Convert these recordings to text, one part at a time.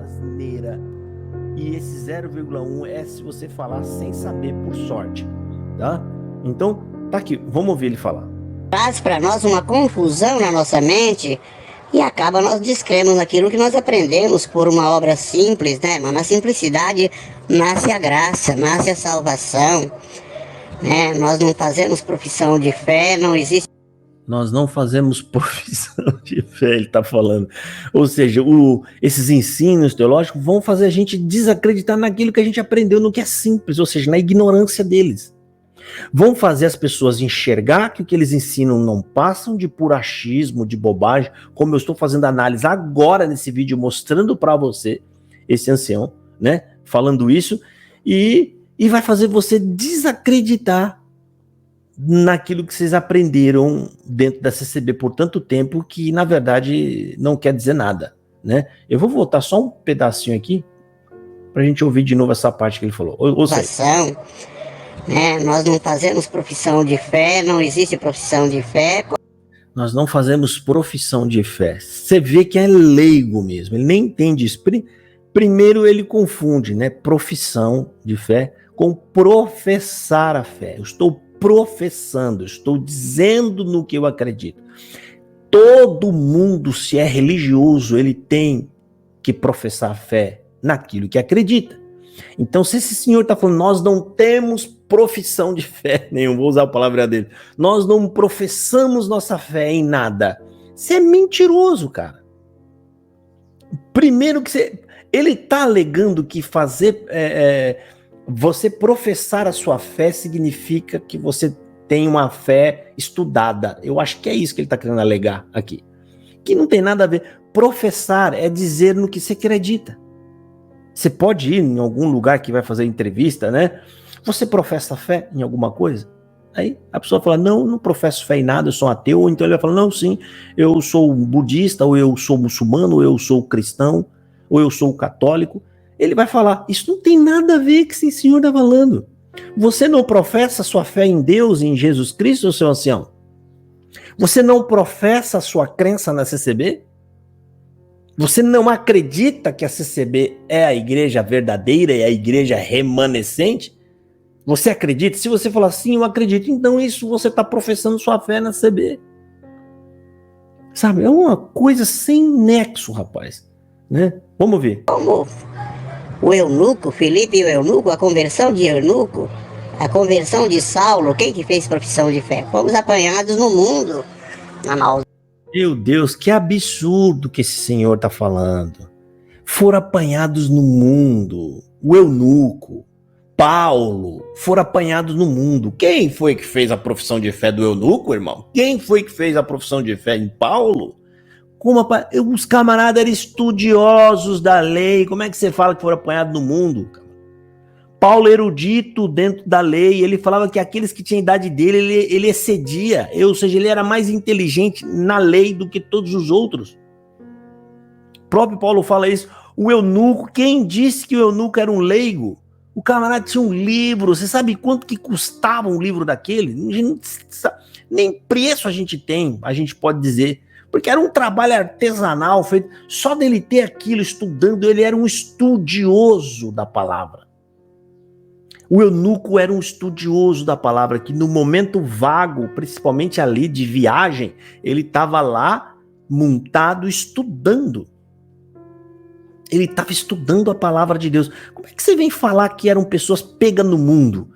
asneira. E esse 0,1 é se você falar sem saber por sorte, tá? Então, tá aqui, vamos ouvir ele falar. Traz para nós uma confusão na nossa mente e acaba nós descremos aquilo que nós aprendemos por uma obra simples, né? Mas na simplicidade nasce a graça, nasce a salvação, né? Nós não fazemos profissão de fé, não existe. Nós não fazemos profissão de fé, ele está falando. Ou seja, esses ensinos teológicos vão fazer a gente desacreditar naquilo que a gente aprendeu, no que é simples, ou seja, na ignorância deles. Vão fazer as pessoas enxergar que o que eles ensinam não passam de puro achismo, de bobagem, como eu estou fazendo análise agora nesse vídeo, mostrando para você, esse ancião, né, falando isso, e vai fazer você desacreditar naquilo que vocês aprenderam dentro da CCB por tanto tempo que, na verdade, não quer dizer nada, né? Eu vou voltar só um pedacinho aqui para a gente ouvir de novo essa parte que ele falou. Salvação, né? Nós não fazemos profissão de fé, não existe profissão de fé. Nós não fazemos profissão de fé. Você vê que é leigo mesmo, ele nem entende isso. Primeiro ele confunde, né, profissão de fé com professar a fé. Eu estou professando, estou dizendo no que eu acredito. Todo mundo, se é religioso, ele tem que professar a fé naquilo que acredita. Então, se esse senhor está falando, nós não temos profissão de fé nenhum, vou usar a palavra dele, nós não professamos nossa fé em nada, você é mentiroso, cara. Primeiro que ele está alegando que fazer... você professar a sua fé significa que você tem uma fé estudada. Eu acho que é isso que ele está querendo alegar aqui. Que não tem nada a ver. Professar é dizer no que você acredita. Você pode ir em algum lugar que vai fazer entrevista, né? Você professa fé em alguma coisa? Aí a pessoa fala, não professo fé em nada, eu sou ateu. Ou então ele vai falar, não, sim, eu sou budista, ou eu sou muçulmano, ou eu sou cristão, ou eu sou católico. Ele vai falar, isso não tem nada a ver com o que esse senhor está falando. Você não professa sua fé em Deus, em Jesus Cristo, seu ancião? Você não professa a sua crença na CCB? Você não acredita que a CCB é a igreja verdadeira e a igreja remanescente? Você acredita? Se você falar sim, eu acredito, então isso você está professando sua fé na CCB. Sabe, é uma coisa sem nexo, rapaz. Né? Vamos ver. Como o eunuco, Filipe e o eunuco, a conversão de eunuco, a conversão de Saulo, quem que fez profissão de fé? Fomos apanhados no mundo, na maldade. Meu Deus, que absurdo que esse senhor está falando. Foram apanhados no mundo. O eunuco, Paulo, foram apanhados no mundo. Quem foi que fez a profissão de fé do eunuco, irmão? Quem foi que fez a profissão de fé em Paulo? Os camaradas eram estudiosos da lei. Como é que você fala que foram apanhados no mundo? Paulo, erudito dentro da lei, ele falava que aqueles que tinham idade dele, ele excedia. Ou seja, ele era mais inteligente na lei do que todos os outros. O próprio Paulo fala isso. O eunuco, quem disse que o eunuco era um leigo? O camarada tinha um livro. Você sabe quanto que custava um livro daquele? Nem preço a gente tem, a gente pode dizer. Porque era um trabalho artesanal feito, só dele ter aquilo estudando, ele era um estudioso da palavra. O eunuco era um estudioso da palavra, que no momento vago, principalmente ali de viagem, ele estava lá montado estudando. Ele estava estudando a palavra de Deus. Como é que você vem falar que eram pessoas pegas no mundo?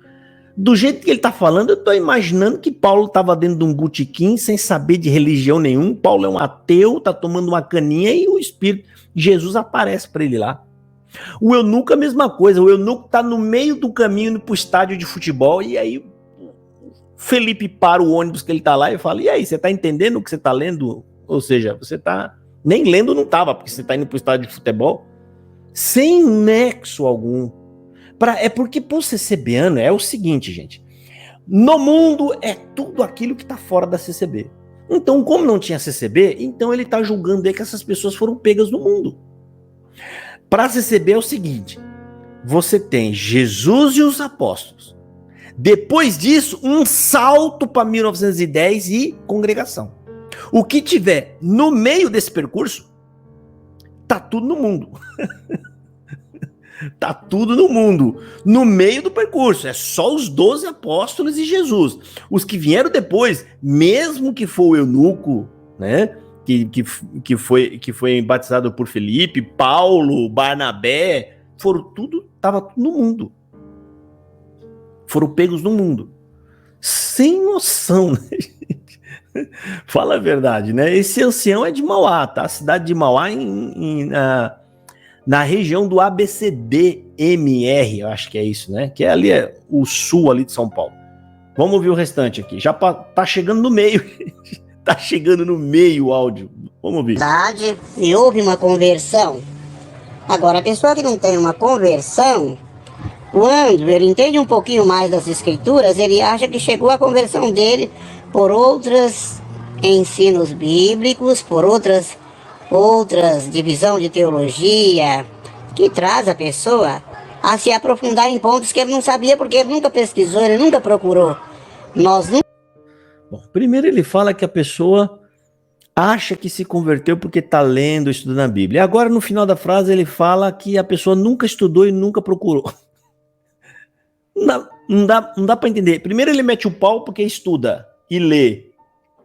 Do jeito que ele está falando, eu estou imaginando que Paulo estava dentro de um botequim, sem saber de religião nenhum. Paulo é um ateu, está tomando uma caninha e o Espírito de Jesus aparece para ele lá. O eunuco é a mesma coisa. O eunuco está no meio do caminho indo para o estádio de futebol e aí Felipe para o ônibus que ele está lá e fala, e aí, você está entendendo o que você está lendo? Ou seja, você está... Nem lendo não estava, porque você está indo para o estádio de futebol. Sem nexo algum. É porque para o CCBano é o seguinte, gente. No mundo é tudo aquilo que está fora da CCB. Então, como não tinha CCB, então ele está julgando aí que essas pessoas foram pegas no mundo. Para a CCB é o seguinte. Você tem Jesus e os apóstolos. Depois disso, um salto para 1910 e congregação. O que tiver no meio desse percurso Tá tudo no mundo. Tá tudo no mundo, no meio do percurso. É só os 12 apóstolos e Jesus. Os que vieram depois, mesmo que for o eunuco, né? Que foi batizado por Felipe, Paulo, Barnabé, tava tudo no mundo. Foram pegos no mundo. Sem noção, né, gente? Fala a verdade, né? Esse ancião é de Mauá, tá? A cidade de Mauá na região do ABCDMR, eu acho que é isso, né? Que é ali o sul ali de São Paulo. Vamos ouvir o restante aqui. Já tá chegando no meio. Tá chegando no meio o áudio. Vamos ouvir. Verdade, e houve uma conversão. Agora, a pessoa que não tem uma conversão, quando ele entende um pouquinho mais das escrituras, ele acha que chegou a conversão dele por outros ensinos bíblicos, por outras divisão de teologia, que traz a pessoa a se aprofundar em pontos que ele não sabia, porque ele nunca pesquisou, ele nunca procurou. Bom, primeiro ele fala que a pessoa acha que se converteu porque está lendo, estudando a Bíblia. E agora, no final da frase, ele fala que a pessoa nunca estudou e nunca procurou. Não dá para entender. Primeiro ele mete o pau porque estuda e lê.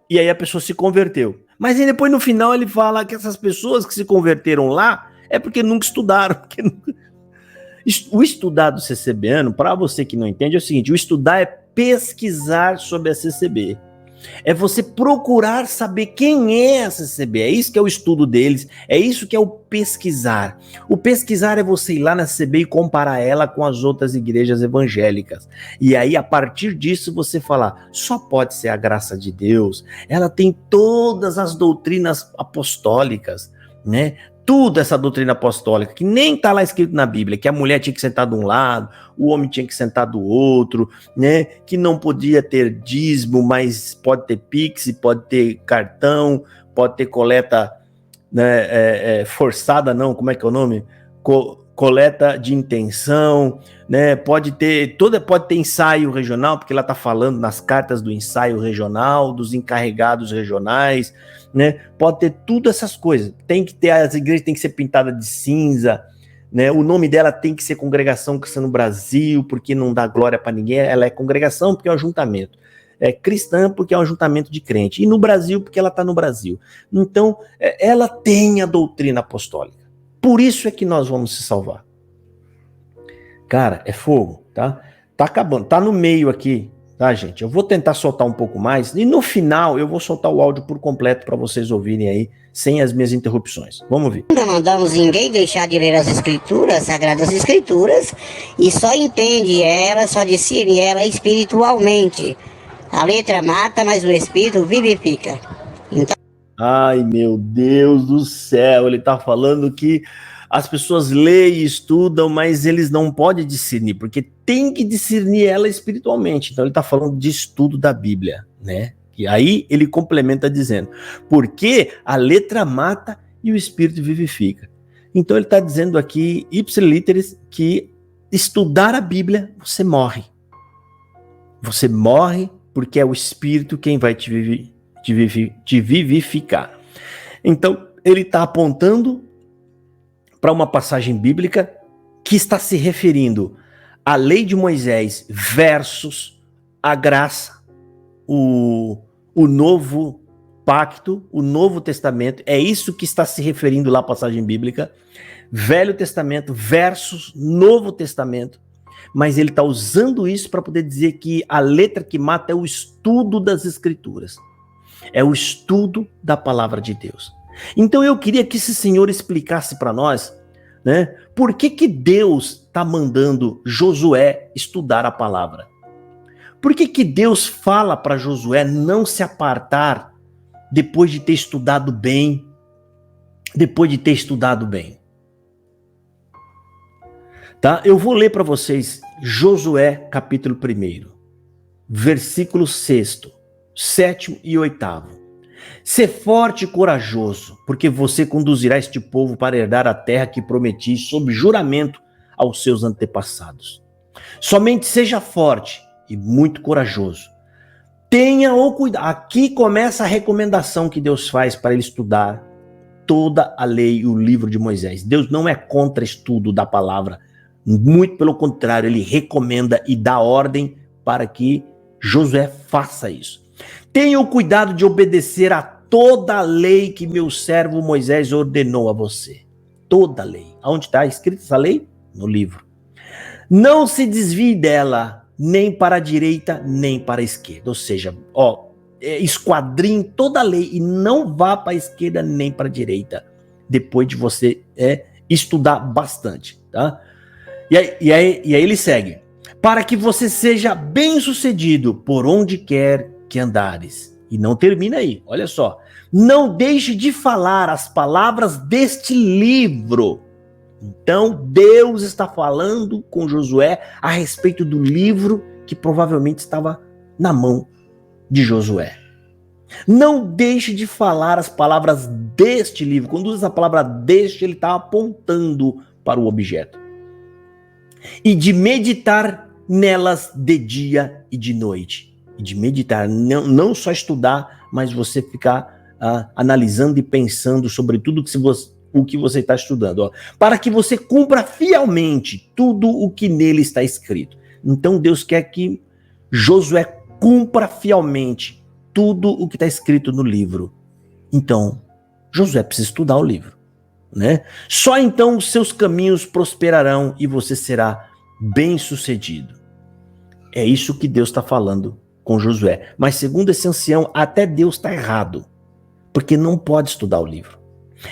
E aí a pessoa se converteu. Mas aí depois no final ele fala que essas pessoas que se converteram lá é porque nunca estudaram. O estudar do CCBano, para você que não entende, é o seguinte: o estudar é pesquisar sobre a CCB. É você procurar saber quem é a CCB. É isso que é o estudo deles. É isso que é o pesquisar. O pesquisar é você ir lá na CCB e comparar ela com as outras igrejas evangélicas. E aí, a partir disso, você falar, só pode ser a graça de Deus. Ela tem todas as doutrinas apostólicas, né? Tudo essa doutrina apostólica, que nem está lá escrito na Bíblia, que a mulher tinha que sentar de um lado, o homem tinha que sentar do outro, né? Que não podia ter dízimo, mas pode ter Pix, pode ter cartão, pode ter coleta, né, forçada, não, como é que é o nome? Coleta de intenção, né? Pode ter ensaio regional, porque ela está falando nas cartas do ensaio regional, dos encarregados regionais, né? Pode ter tudo essas coisas. Tem que ter, as igrejas têm que ser pintadas de cinza, né? O nome dela tem que ser Congregação Cristã no Brasil, porque não dá glória para ninguém. Ela é congregação porque é um ajuntamento. É cristã porque é um ajuntamento de crente. E no Brasil porque ela está no Brasil. Então, ela tem a doutrina apostólica. Por isso é que nós vamos se salvar. Cara, é fogo, tá? Tá acabando, tá no meio aqui, tá, gente? Eu vou tentar soltar um pouco mais e no final eu vou soltar o áudio por completo para vocês ouvirem aí, sem as minhas interrupções. Vamos ver. Não mandamos ninguém deixar de ler as escrituras, as sagradas escrituras, e só entende ela, só discerne ela espiritualmente. A letra mata, mas o espírito vivifica. Então... Ai, meu Deus do céu, ele tá falando que as pessoas leem e estudam, mas eles não podem discernir, porque tem que discernir ela espiritualmente. Então ele tá falando de estudo da Bíblia, né? E aí ele complementa dizendo, porque a letra mata e o espírito vivifica. Então ele tá dizendo aqui, ipsiliteris, que estudar a Bíblia, você morre. Você morre porque é o espírito quem vai te vivificar. Então, ele está apontando para uma passagem bíblica que está se referindo à lei de Moisés versus a graça, o novo pacto, o Novo Testamento. É isso que está se referindo lá à passagem bíblica. Velho Testamento versus Novo Testamento. Mas ele está usando isso para poder dizer que a letra que mata é o estudo das Escrituras. É o estudo da palavra de Deus. Então eu queria que esse senhor explicasse para nós, né, por que Deus está mandando Josué estudar a palavra. Por que Deus fala para Josué não se apartar depois de ter estudado bem? Depois de ter estudado bem. Tá? Eu vou ler para vocês Josué capítulo 1, versículo 6, 7 e 8. Ser forte e corajoso, porque você conduzirá este povo para herdar a terra que prometi sob juramento aos seus antepassados. Somente seja forte e muito corajoso. Tenha o cuidado. Aqui começa a recomendação que Deus faz para ele estudar toda a lei e o livro de Moisés. Deus não é contra estudo da palavra. Muito pelo contrário, ele recomenda e dá ordem para que Josué faça isso. Tenha o cuidado de obedecer a toda a lei que meu servo Moisés ordenou a você. Toda a lei. Aonde está escrita essa lei? No livro. Não se desvie dela, nem para a direita, nem para a esquerda. Ou seja, esquadrinhe toda a lei e não vá para a esquerda nem para a direita. Depois de você estudar bastante, tá? E aí ele segue. Para que você seja bem-sucedido por onde quer que andares. E não termina aí, olha só. Não deixe de falar as palavras deste livro. Então, Deus está falando com Josué a respeito do livro que provavelmente estava na mão de Josué. Não deixe de falar as palavras deste livro. Quando usa a palavra deste, ele está apontando para o objeto. E de meditar nelas de dia e de noite. E de meditar, não só estudar, mas você ficar analisando e pensando sobre tudo o que você está estudando. Para que você cumpra fielmente tudo o que nele está escrito. Então Deus quer que Josué cumpra fielmente tudo o que está escrito no livro. Então, Josué precisa estudar o livro, né? Só então os seus caminhos prosperarão e você será bem-sucedido. É isso que Deus está falando com Josué. Mas segundo esse ancião, até Deus está errado, porque não pode estudar o livro.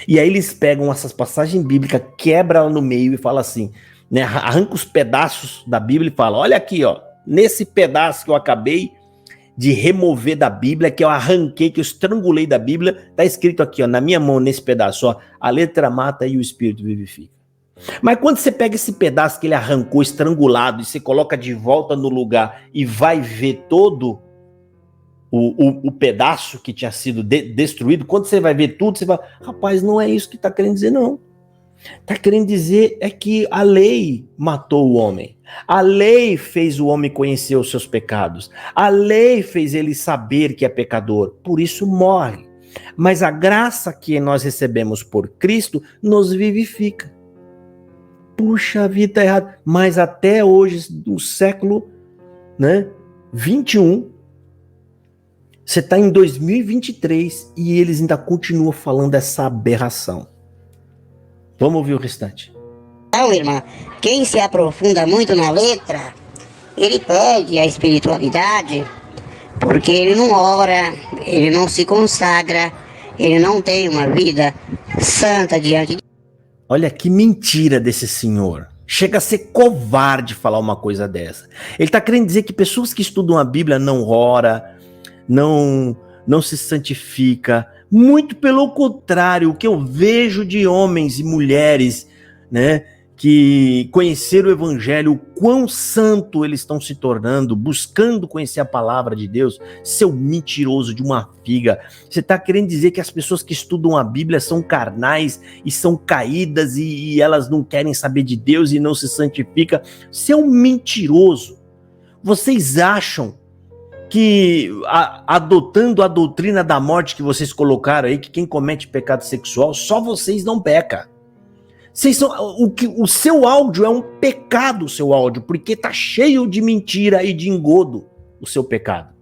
E aí eles pegam essas passagens bíblicas, quebram ela no meio e falam assim, né? Arranca os pedaços da Bíblia e fala, olha aqui, nesse pedaço que eu acabei de remover da Bíblia, que eu arranquei, que eu estrangulei da Bíblia, tá escrito aqui, na minha mão, nesse pedaço, a letra mata e o espírito vivifica. Mas quando você pega esse pedaço que ele arrancou, estrangulado, e você coloca de volta no lugar e vai ver todo o pedaço que tinha sido destruído, quando você vai ver tudo, você vai, rapaz, não é isso que está querendo dizer, não. Está querendo dizer é que a lei matou o homem. A lei fez o homem conhecer os seus pecados. A lei fez ele saber que é pecador, por isso morre. Mas a graça que nós recebemos por Cristo nos vivifica. Puxa, a vida está errada. Mas até hoje, no século 21, você está em 2023 e eles ainda continuam falando essa aberração. Vamos ouvir o restante. Então, irmã, quem se aprofunda muito na letra, ele perde a espiritualidade, porque ele não ora, ele não se consagra, ele não tem uma vida santa diante de... Olha que mentira desse senhor. Chega a ser covarde falar uma coisa dessa. Ele está querendo dizer que pessoas que estudam a Bíblia não ora, não se santifica. Muito pelo contrário, o que eu vejo de homens e mulheres, né, que conheceram o evangelho, o quão santo eles estão se tornando, buscando conhecer a palavra de Deus, seu mentiroso de uma figa. Você está querendo dizer que as pessoas que estudam a Bíblia são carnais e são caídas e elas não querem saber de Deus e não se santificam? Seu mentiroso. Vocês acham que adotando a doutrina da morte que vocês colocaram aí, que quem comete pecado sexual, só vocês não pecam. O seu áudio é um pecado, o seu áudio, porque tá cheio de mentira e de engodo o seu pecado.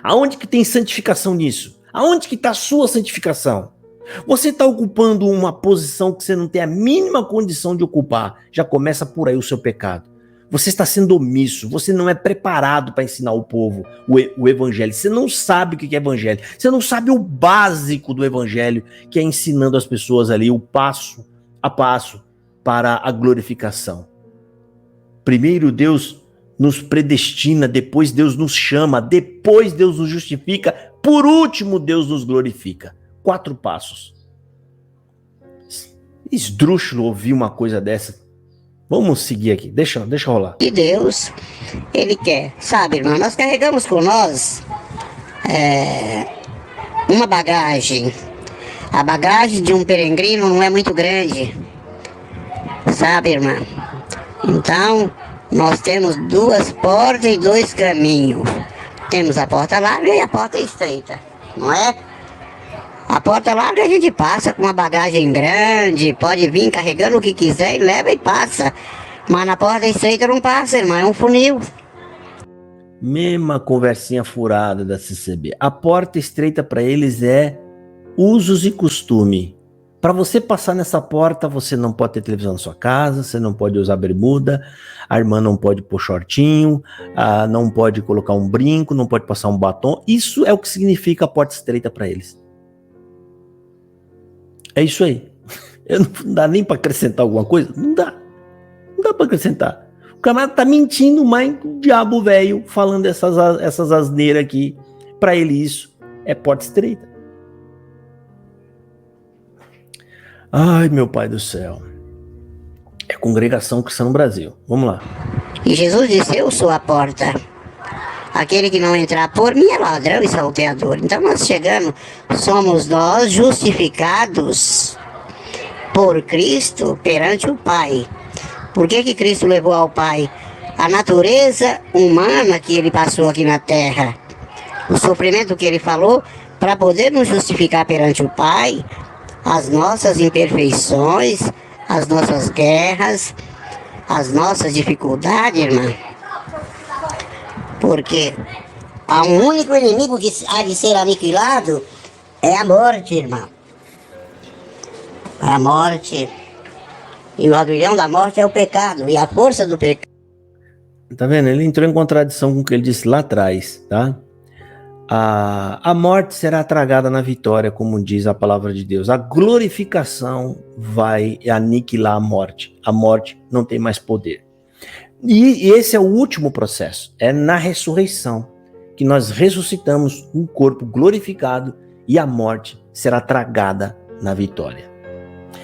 Aonde que tem santificação nisso? Aonde que está a sua santificação? Você está ocupando uma posição que você não tem a mínima condição de ocupar. Já começa por aí o seu pecado. Você está sendo omisso, você não é preparado para ensinar o povo o evangelho. Você não sabe o que é evangelho. Você não sabe o básico do evangelho, que é ensinando as pessoas ali o passo a passo para a glorificação. Primeiro Deus nos predestina, depois Deus nos chama, depois Deus nos justifica, por último Deus nos glorifica. 4 passos. Esdrúxulo ouvir uma coisa dessa. Vamos seguir aqui, deixa rolar. E Deus, ele quer, sabe, irmão, nós carregamos com nós uma bagagem. A bagagem de um peregrino não é muito grande, sabe, irmã? Então, nós temos 2 portas e 2 caminhos. Temos a porta larga e a porta estreita, não é? A porta larga a gente passa com uma bagagem grande, pode vir carregando o que quiser e leva e passa. Mas na porta estreita não passa, irmão, é um funil. Mesma conversinha furada da CCB. A porta estreita para eles é usos e costume. Para você passar nessa porta, você não pode ter televisão na sua casa, você não pode usar bermuda, a irmã não pode pôr shortinho, não pode colocar um brinco, não pode passar um batom. Isso é o que significa a porta estreita para eles. É isso aí. Não dá nem para acrescentar alguma coisa? Não dá. Não dá para acrescentar. O camarada tá mentindo, mas o diabo velho falando essas asneiras aqui. Para ele isso é porta estreita. Ai, meu pai do céu. É congregação cristã no Brasil. Vamos lá. E Jesus disse, eu sou a porta. Aquele que não entrar por mim é ladrão e salteador. Então nós chegamos, somos nós justificados por Cristo perante o Pai. Por que Cristo levou ao Pai? A natureza humana que ele passou aqui na terra. O sofrimento que ele falou para poder nos justificar perante o Pai. As nossas imperfeições, as nossas guerras, as nossas dificuldades, irmã. Porque há um único inimigo que há de ser aniquilado, é a morte, irmão. A morte. E o aguilhão da morte é o pecado, e a força do pecado. Tá vendo? Ele entrou em contradição com o que ele disse lá atrás, tá? A morte será tragada na vitória, como diz a palavra de Deus. A glorificação vai aniquilar a morte. A morte não tem mais poder. E esse é o último processo. É na ressurreição que nós ressuscitamos um corpo glorificado e a morte será tragada na vitória.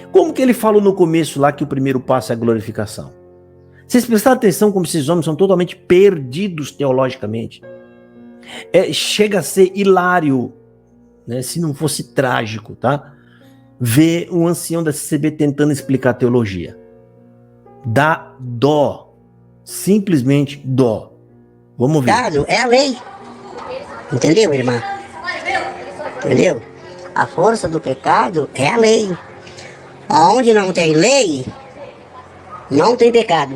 Como que ele falou no começo lá que o primeiro passo é a glorificação? Vocês prestaram atenção como esses homens são totalmente perdidos teologicamente? Chega a ser hilário, né, se não fosse trágico, tá? Ver um ancião da CCB tentando explicar teologia. Dá dó. Simplesmente dó. Vamos ver. É a lei. Entendeu, irmã? Entendeu? A força do pecado é a lei. Onde não tem lei, não tem pecado.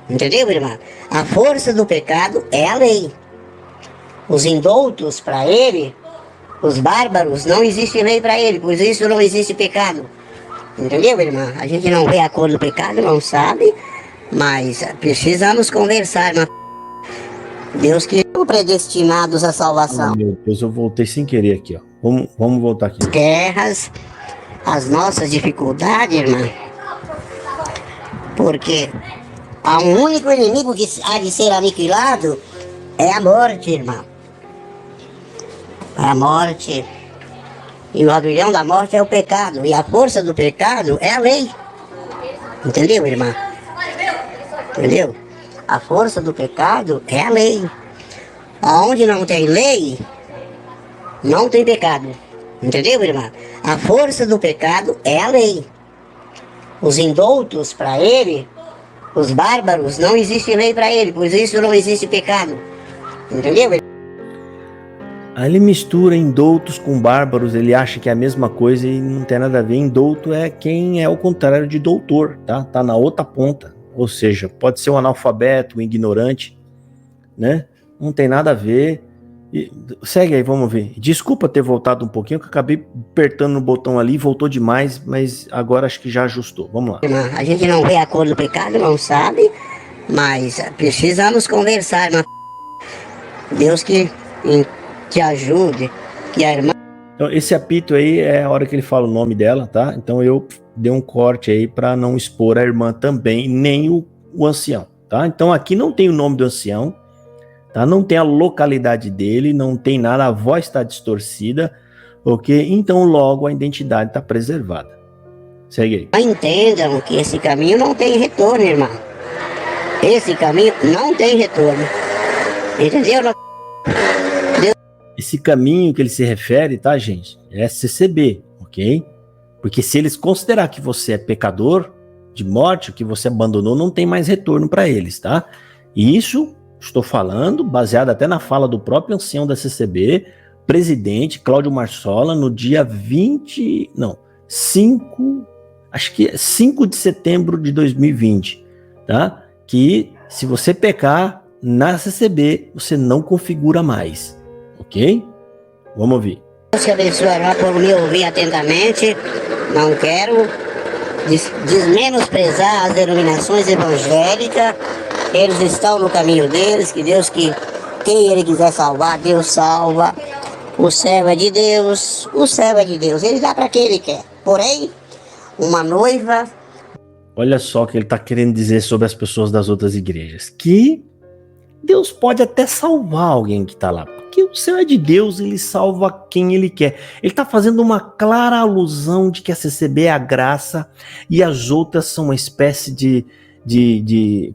Entendeu, irmã? A força do pecado é a lei. Os indoutos para ele, os bárbaros, não existe lei para ele, por isso não existe pecado. Entendeu, irmã? A gente não vê a cor do pecado, não sabe, mas precisamos conversar, irmã. Deus que são predestinados à salvação. Meu Deus, eu voltei sem querer aqui, ó. Vamos voltar aqui. Guerras, as nossas dificuldades, irmã. Porque há um único inimigo que há de ser aniquilado, é a morte, irmão. A morte. E o aguilhão da morte é o pecado. E a força do pecado é a lei. Entendeu, irmã? Entendeu? A força do pecado é a lei. Onde não tem lei, não tem pecado. Entendeu, irmã? A força do pecado é a lei. Os indoutos para ele, os bárbaros, não existe lei para ele, por isso não existe pecado. Entendeu? Aí ele mistura indoutos com bárbaros, ele acha que é a mesma coisa e não tem nada a ver. Indouto é quem é o contrário de doutor, tá? Tá na outra ponta. Ou seja, pode ser um analfabeto, um ignorante, né? Não tem nada a ver. Segue aí, vamos ver. Desculpa ter voltado um pouquinho, que eu acabei apertando no botão ali, voltou demais, mas agora acho que já ajustou. Vamos lá. A gente não vê a cor do pecado, não sabe, mas precisamos conversar, irmã. Deus que te ajude, que a irmã... Então, esse apito aí é a hora que ele fala o nome dela, tá? Então eu dei um corte aí para não expor a irmã também, nem o ancião, tá? Então aqui não tem o nome do ancião, tá? Não tem a localidade dele, não tem nada, a voz está distorcida, ok? Então logo a identidade está preservada. Segue aí. Entendam que esse caminho não tem retorno, irmão. Esse caminho não tem retorno. Entendeu? Esse caminho que ele se refere, tá, gente? É CCB, ok? Porque se eles considerar que você é pecador de morte, que você abandonou, não tem mais retorno para eles, tá? E isso estou falando, baseado até na fala do próprio ancião da CCB, presidente, Cláudio Marsola, no dia 5 de setembro de 2020, tá? Que se você pecar na CCB, você não configura mais, ok? Vamos ouvir. Deus te abençoe, irmão, por me ouvir atentamente. Não quero desmenosprezar as denominações evangélicas. Eles estão no caminho deles, que Deus, quem Ele quiser salvar, Deus salva. O céu é de Deus, o céu é de Deus. Ele dá para quem Ele quer. Porém, uma noiva... Olha só o que ele está querendo dizer sobre as pessoas das outras igrejas. Que Deus pode até salvar alguém que está lá. Porque o céu é de Deus, ele salva quem ele quer. Ele está fazendo uma clara alusão de que a CCB é a graça e as outras são uma espécie de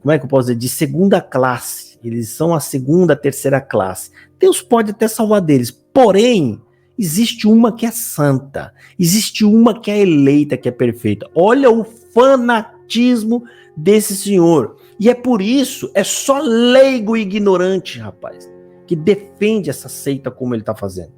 como é que eu posso dizer? De segunda classe. Eles são a segunda, terceira classe. Deus pode até salvar deles. Porém, existe uma que é santa. Existe uma que é eleita, que é perfeita. Olha o fanatismo desse senhor. E é por isso, é só leigo e ignorante, rapaz, que defende essa seita como ele está fazendo.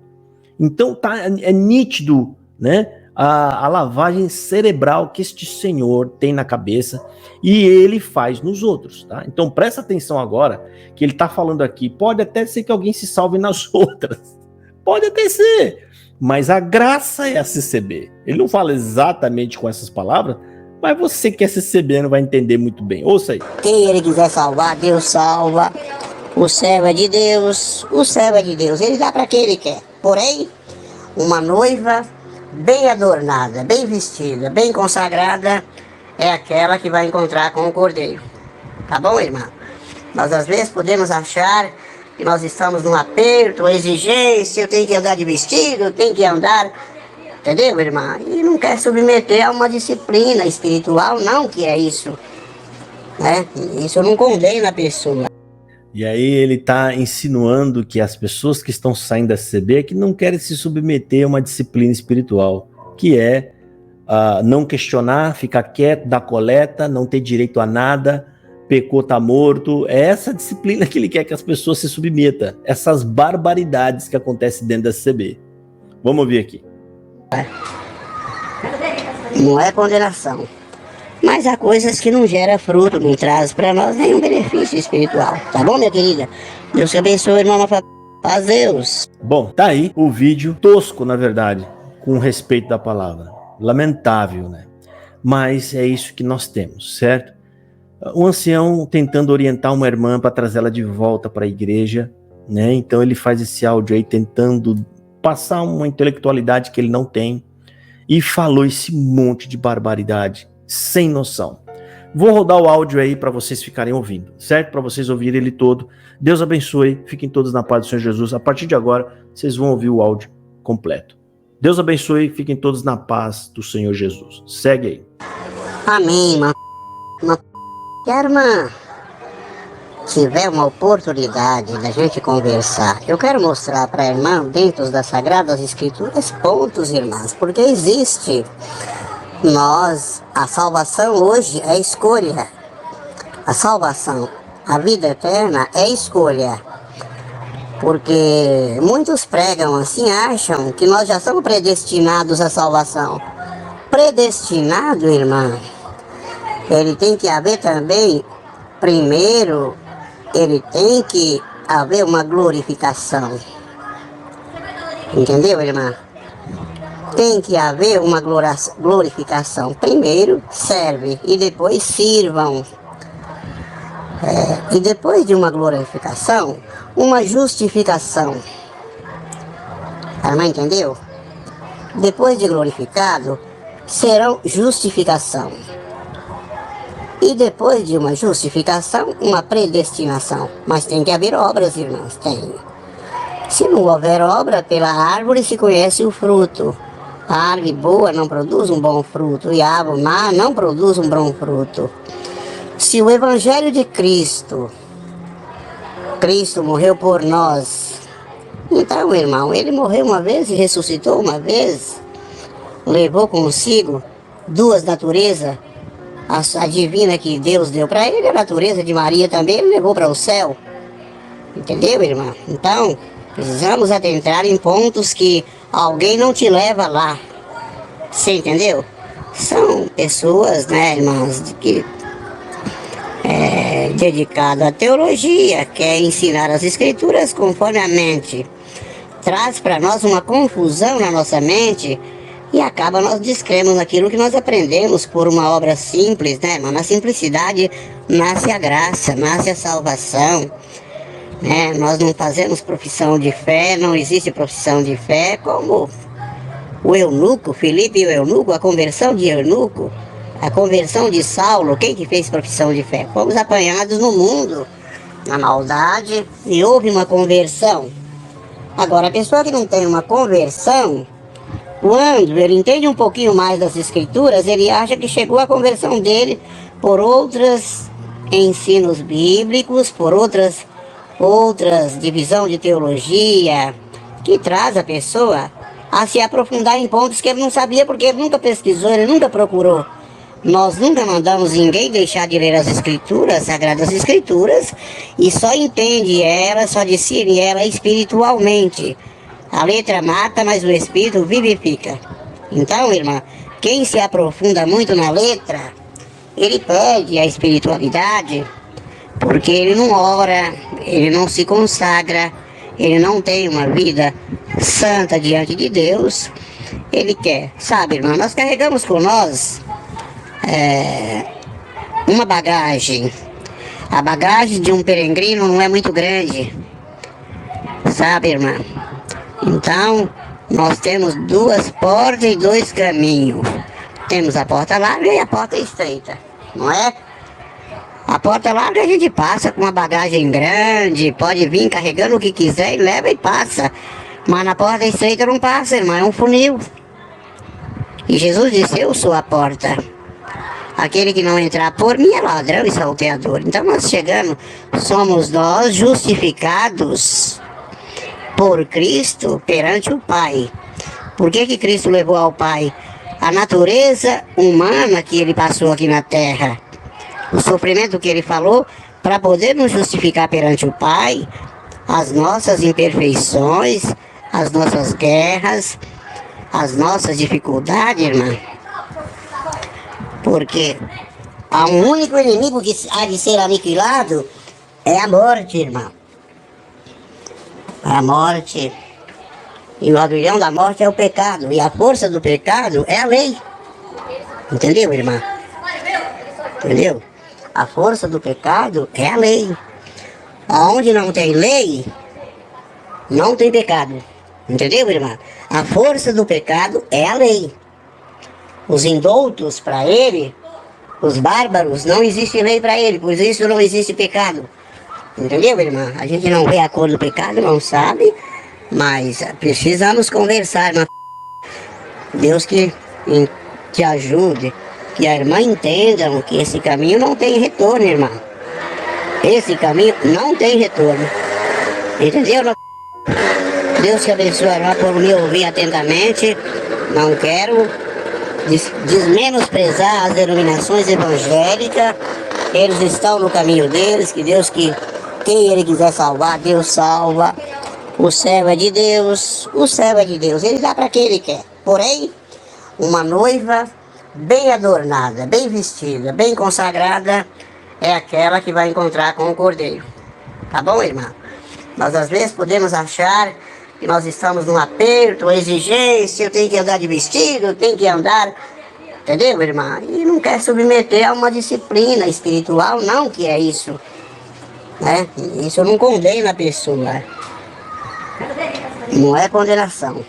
Então é nítido, né, a lavagem cerebral que este senhor tem na cabeça e ele faz nos outros, tá? Então presta atenção agora que ele está falando aqui. Pode até ser que alguém se salve nas outras. Pode até ser. Mas a graça é a CCB. Ele não fala exatamente com essas palavras, mas você que é CCB não vai entender muito bem. Ouça aí. Quem Ele quiser salvar, Deus salva. O céu é de Deus, o céu é de Deus. Ele dá para quem Ele quer. Porém, uma noiva bem adornada, bem vestida, bem consagrada, é aquela que vai encontrar com o Cordeiro. Tá bom, irmão? Nós às vezes podemos achar que nós estamos num aperto, uma exigência, eu tenho que andar de vestido, eu tenho que andar... Entendeu, irmã? E não quer submeter a uma disciplina espiritual, não, que é isso. Né? Isso eu não condeno a pessoa. E aí ele está insinuando que as pessoas que estão saindo da CCB é que não querem se submeter a uma disciplina espiritual, que é não questionar, ficar quieto, dar coleta, não ter direito a nada, pecou, tá morto. É essa disciplina que ele quer que as pessoas se submetam. Essas barbaridades que acontecem dentro da CCB. Vamos ouvir aqui. Não é condenação. Mas há coisas que não geram fruto, não traz para nós nenhum benefício espiritual. Tá bom, minha querida? Deus te abençoe, irmão. Paz Deus. Bom, tá aí o vídeo tosco, na verdade, com respeito da palavra. Lamentável, né? Mas é isso que nós temos, certo? Um ancião tentando orientar uma irmã para trazê-la de volta para a igreja, né? Então ele faz esse áudio aí tentando passar uma intelectualidade que ele não tem e falou esse monte de barbaridade sem noção. Vou rodar o áudio aí para vocês ficarem ouvindo, certo? Para vocês ouvirem ele todo. Deus abençoe, fiquem todos na paz do Senhor Jesus. A partir de agora, vocês vão ouvir o áudio completo. Deus abençoe, fiquem todos na paz do Senhor Jesus. Segue aí. Amém, irmã. Irmã, tiver uma oportunidade da gente conversar, eu quero mostrar para a irmã, dentro das Sagradas Escrituras, pontos, irmãs, porque existe... a salvação hoje é escolha. A salvação, a vida eterna é escolha. Porque muitos pregam assim, acham que nós já somos predestinados à salvação. Predestinado, irmã, ele tem que haver também, primeiro, ele tem que haver uma glorificação. Entendeu, irmã? Tem que haver uma glorificação. Primeiro serve e depois sirvam. E depois de uma glorificação, uma justificação. A irmã entendeu? Depois de glorificado, serão justificação. E depois de uma justificação, uma predestinação. Mas tem que haver obras, irmãos. Tem. Se não houver obra, pela árvore se conhece o fruto. A árvore boa não produz um bom fruto e a árvore má não produz um bom fruto. Se o Evangelho de Cristo morreu por nós, então, irmão, ele morreu uma vez e ressuscitou uma vez, levou consigo duas naturezas, a divina que Deus deu para ele, a natureza de Maria também, ele levou para o céu. Entendeu, irmão? Então, Precisamos adentrar em pontos que alguém não te leva lá. Você entendeu? São pessoas, né, irmãos, que dedicado à teologia, quer ensinar as escrituras conforme a mente. Traz para nós uma confusão na nossa mente e acaba nós descremos naquilo que nós aprendemos por uma obra simples, né, irmão? Na simplicidade nasce a graça, nasce a salvação, né? Nós não fazemos profissão de fé, não existe profissão de fé como o eunuco, Filipe e o eunuco, a conversão de eunuco, a conversão de Saulo. Quem que fez profissão de fé? Fomos apanhados no mundo, na maldade, e houve uma conversão. Agora, a pessoa que não tem uma conversão, quando ele entende um pouquinho mais das escrituras, ele acha que chegou a conversão dele por outros ensinos bíblicos, por outras divisão de teologia, que traz a pessoa a se aprofundar em pontos que ele não sabia, porque ele nunca pesquisou, ele nunca procurou. Nós nunca mandamos ninguém deixar de ler as escrituras, sagradas escrituras, e só entende ela, só discerne ela espiritualmente. A letra mata, mas o espírito vivifica. Então, irmã, quem se aprofunda muito na letra, ele perde a espiritualidade, porque ele não ora, ele não se consagra, ele não tem uma vida santa diante de Deus. Ele quer, sabe, irmã, nós carregamos com nós uma bagagem. A bagagem de um peregrino não é muito grande, sabe, irmã? Então, nós temos duas portas e dois caminhos. Temos a porta larga e a porta estreita, não é? A porta larga a gente passa com uma bagagem grande, pode vir carregando o que quiser e leva e passa. Mas na porta estreita não passa, irmão, é um funil. E Jesus disse, eu sou a porta. Aquele que não entrar por mim é ladrão e salteador. Então nós chegamos, somos nós justificados por Cristo perante o Pai. Por que Cristo levou ao Pai? A natureza humana que ele passou aqui na terra, o sofrimento que ele falou, para poder nos justificar perante o Pai, as nossas imperfeições, as nossas guerras, as nossas dificuldades, irmã. Porque há um único inimigo que há de ser aniquilado, é a morte, irmã. A morte. E o aguilhão da morte é o pecado. E a força do pecado é a lei. Entendeu, irmã? Entendeu? A força do pecado é a lei. Onde não tem lei, não tem pecado. Entendeu, irmã? A força do pecado é a lei. Os indoutos para ele, os bárbaros, não existe lei para ele, por isso não existe pecado. Entendeu, irmã? A gente não vê a cor do pecado, não sabe, mas precisamos conversar, irmã. Deus que te ajude, que a irmã entenda que esse caminho não tem retorno, irmã. Esse caminho não tem retorno. Entendeu, irmã? Deus te abençoe, irmã, por me ouvir atentamente. Não quero desmenosprezar as denominações evangélicas. Eles estão no caminho deles, que Deus, quem ele quiser salvar, Deus salva. O céu é de Deus, o céu é de Deus, ele dá para quem ele quer. Porém, uma noiva bem adornada, bem vestida, bem consagrada, é aquela que vai encontrar com o Cordeiro. Tá bom, irmã? Nós às vezes podemos achar que nós estamos num aperto, uma exigência, eu tenho que andar de vestido, eu tenho que andar, entendeu, irmã? E não quer submeter a uma disciplina espiritual, não que é isso, né? Isso não condena a pessoa, não é condenação.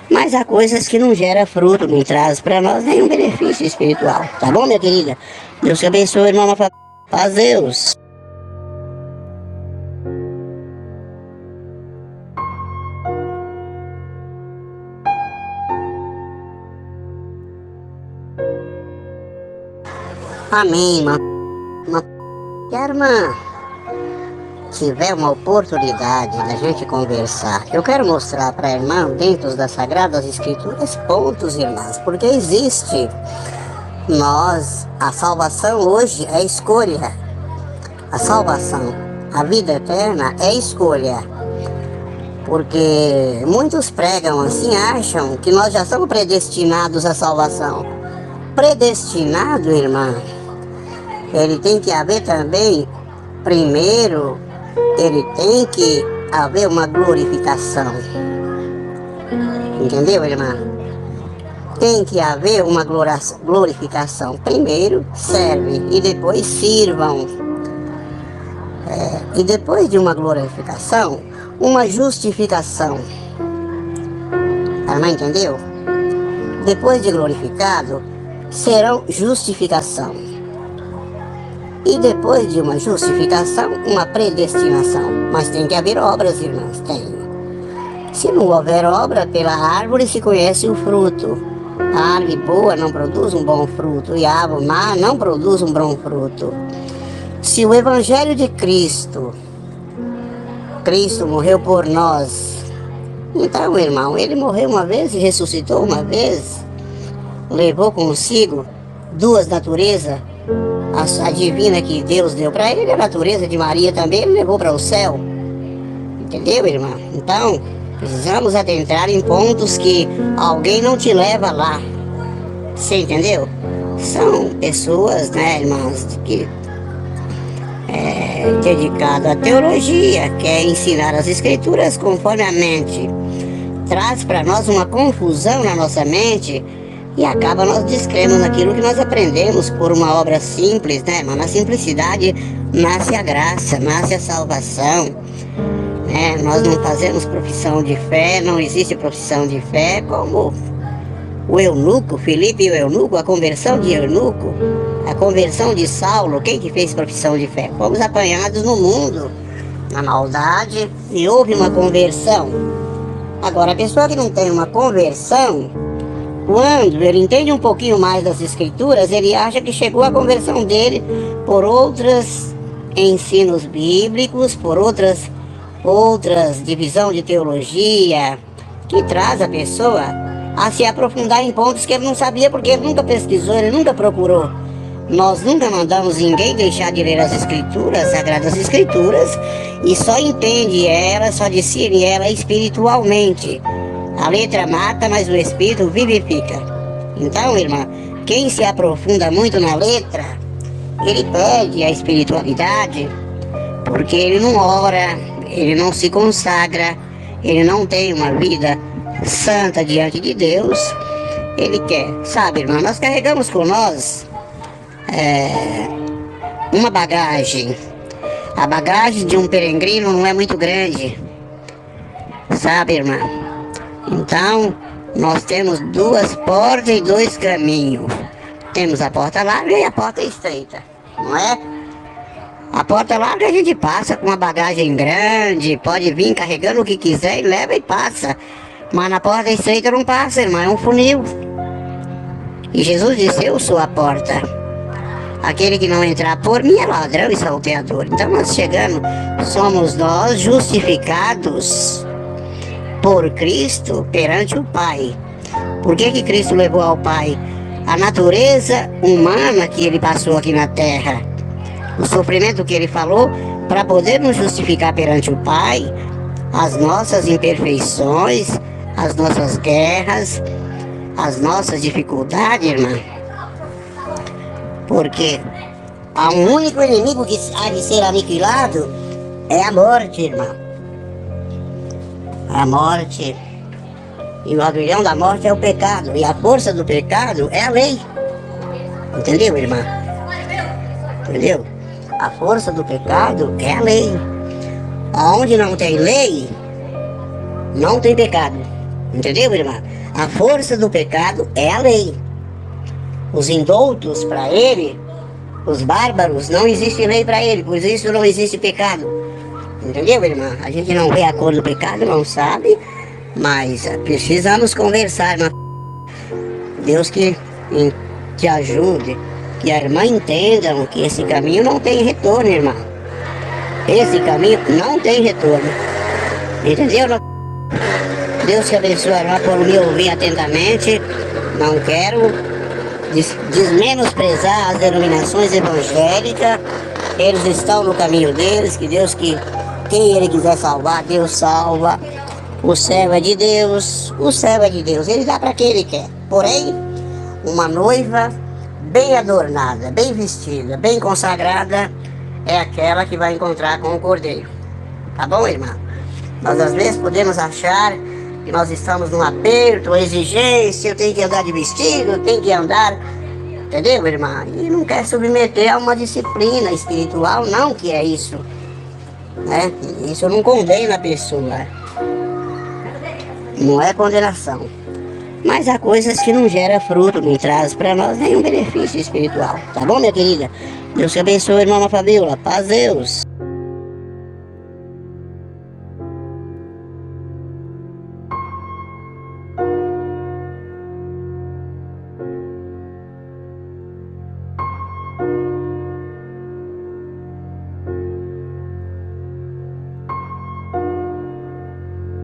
Mas há coisas que não geram fruto, não traz para nós nenhum benefício espiritual, tá bom, minha querida? Deus te abençoe, irmã, paz Deus. Amém, irmã. Que a irmã tiver uma oportunidade da gente conversar, eu quero mostrar para a irmã, dentro das Sagradas Escrituras, pontos, irmãs, porque existe. A salvação hoje é escolha. A salvação, a vida eterna é escolha. Porque muitos pregam assim, acham que nós já somos predestinados à salvação. Predestinado, irmã, ele tem que haver também, primeiro, ele tem que haver uma glorificação. Entendeu, irmã? Tem que haver uma glorificação. Primeiro, serve e depois sirvam. E depois de uma glorificação, uma justificação. A irmã entendeu? Depois de glorificado, serão justificação. E depois de uma justificação, uma predestinação. Mas tem que haver obras, irmãs, tem. Se não houver obra, pela árvore se conhece o fruto. A árvore boa não produz um bom fruto, e a árvore má não produz um bom fruto. Se o Evangelho de Cristo morreu por nós, então, irmão, ele morreu uma vez e ressuscitou uma vez, levou consigo duas naturezas, a divina que Deus deu para ele, a natureza de Maria também, ele levou para o céu. Entendeu, irmão? Então, precisamos adentrar em pontos que alguém não te leva lá. Você entendeu? São pessoas, né, irmãs, que dedicado à teologia, quer ensinar as escrituras conforme a mente. Traz para nós uma confusão na nossa mente e acaba nós descremos naquilo que nós aprendemos por uma obra simples, né? Mas na simplicidade nasce a graça, nasce a salvação. Nós não fazemos profissão de fé, não existe profissão de fé como o eunuco, Filipe e o eunuco, a conversão de eunuco, a conversão de Saulo. Quem que fez profissão de fé? Fomos apanhados no mundo, na maldade, e houve uma conversão. Agora, a pessoa que não tem uma conversão, quando ele entende um pouquinho mais das escrituras, ele acha que chegou a conversão dele por outros ensinos bíblicos, por outras divisão de teologia, que traz a pessoa a se aprofundar em pontos que ele não sabia, porque ele nunca pesquisou, ele nunca procurou. Nós nunca mandamos ninguém deixar de ler as escrituras, as sagradas escrituras, e só entende ela, só discerne ela espiritualmente. A letra mata, mas o espírito vivifica. Então, irmã, quem se aprofunda muito na letra, ele perde a espiritualidade, porque ele não ora, ele não se consagra, ele não tem uma vida santa diante de Deus. Ele quer, sabe, irmã, nós carregamos com nós uma bagagem. A bagagem de um peregrino não é muito grande, sabe, irmã? Então, nós temos duas portas e dois caminhos. Temos a porta larga e a porta estreita, não é? A porta larga a gente passa com uma bagagem grande, pode vir carregando o que quiser e leva e passa. Mas na porta estreita não passa, irmão, é um funil. E Jesus disse, eu sou a porta. Aquele que não entrar por mim é ladrão e salteador. Então nós chegando, somos nós justificados por Cristo perante o Pai. Por que Cristo levou ao Pai? A natureza humana que ele passou aqui na terra, o sofrimento que ele falou, para poder nos justificar perante o Pai, as nossas imperfeições, as nossas guerras, as nossas dificuldades, irmã. Porque há um único inimigo que há de ser aniquilado, é a morte, irmã. A morte. E o aguilhão da morte é o pecado. E a força do pecado é a lei. Entendeu, irmã? Entendeu? A força do pecado é a lei. Onde não tem lei, não tem pecado. Entendeu, irmã? A força do pecado é a lei. Os indoutos para ele, os bárbaros, não existe lei para ele, por isso não existe pecado. Entendeu, irmã? A gente não vê a cor do pecado, não sabe, mas precisamos conversar, irmã. Deus que te ajude, que a irmã entenda que esse caminho não tem retorno, irmã. Esse caminho não tem retorno. Entendeu? Deus te abençoe, irmã, por me ouvir atentamente. Não quero desmenosprezar as denominações evangélicas. Eles estão no caminho deles, que Deus, que quem ele quiser salvar, Deus salva. O céu é de Deus, o céu é de Deus, ele dá para quem ele quer. Porém, uma noiva bem adornada, bem vestida, bem consagrada, é aquela que vai encontrar com o Cordeiro. Tá bom, irmã? Nós às vezes podemos achar que nós estamos num aperto, uma exigência, eu tenho que andar de vestido, eu tenho que andar, entendeu, irmã? E não quer submeter a uma disciplina espiritual, não que é isso, né? Isso não condena a pessoa, não é condenação. Mas há coisas que não geram fruto, não traz para nós nenhum benefício espiritual. Tá bom, minha querida? Deus te abençoe, irmã Fabíola. Paz, Deus.